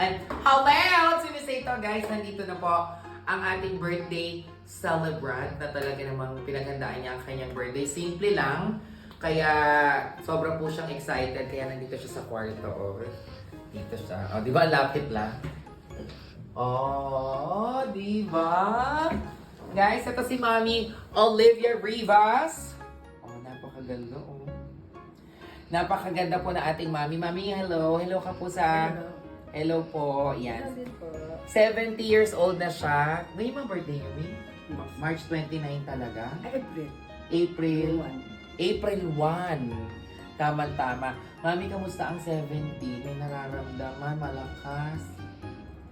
And hello! Sinisay to guys, nandito na po ang ating birthday celebrant na talaga namang pinaghandaan niya ang kanyang birthday. Simple lang, kaya sobra po siyang excited, kaya nandito siya sa kwarto. Oh. Dito siya. Oh, di ba? Lapit lang. Oh, di ba? Guys, ito si Mami Olivia Rivas. Oh, napakaganda. Oh. Napakaganda po na ating Mami. Mami, hello. Hello ka po sa... Hello po. Yan. 70 years old na siya. Ngayon ang birthday niyo, Mi? March 29 talaga? April. April 1. April 1. Tama-tama. Mami, kamusta ang 70? May nararamdaman, malakas.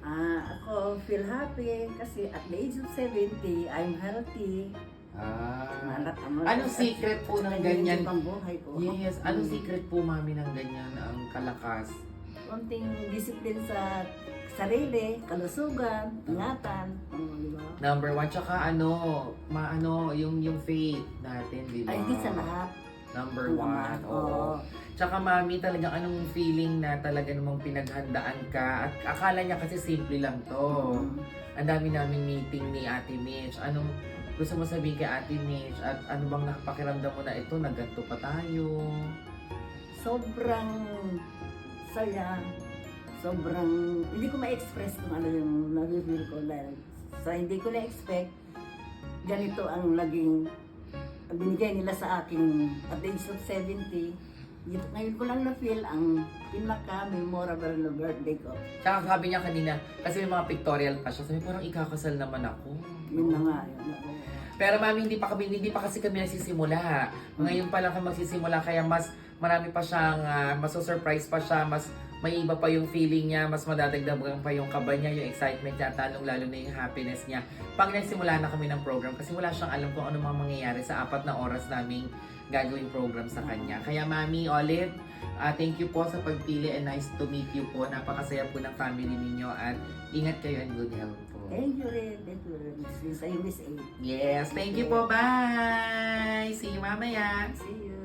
Ako feel happy kasi at the age of 70, I'm healthy. Anong secret po ng ganyan? Ang buhay ko. Yes, anong secret po, Mami, ng ganyan ang kalakas? Konting disiplin sa sarili, kalusugan, ingatan. Diba? Number 1, tsaka yung faith natin, di ba? Ay, hindi sa lahat. Number 1, oo. Tsaka Mami, talagang anong feeling na talaga namang pinaghandaan ka? At akala niya kasi simple lang to. Ang dami naming meeting ni Ate Mitch. Anong gusto mo sabihin kay Ate Mitch? At ano bang nakapakiramdam mo na ito, nagganto pa tayo? Sobrang saya. Sobrang, hindi ko ma-express kung ano yung nag-feel ko dahil sa hindi ko na-expect, ganito ang naging binigay nila sa akin at the age of 70. Ngayon ko lang na-feel ang pinaka-memorable na birthday ko. Tsaka sabi niya kanina, kasi may mga pictorial pa siya, sabi parang ikakasal naman ako. Yun na nga. Yun. Pero Mami, hindi pa kasi kami nagsisimula. Ngayon pa lang kami magsisimula, kaya mas marami pa siyang, maso-surprise pa siya, mas may iba pa yung feeling niya, mas madadagdagan pa yung kaba niya, yung excitement niya, lalo na yung happiness niya. Pag nagsimula na kami ng program, kasi wala siyang alam kung ano mga mangyayari sa 4 na oras naming gagawing program sa kanya. Kaya Mami Olive, thank you po sa pagpili and nice to meet you po. Napakasaya po ng family ninyo at ingat kayo and good health po. Thank you rin. Thank you rin. Since I miss 8. Yes, thank you po. Bye! See you mamaya! See you.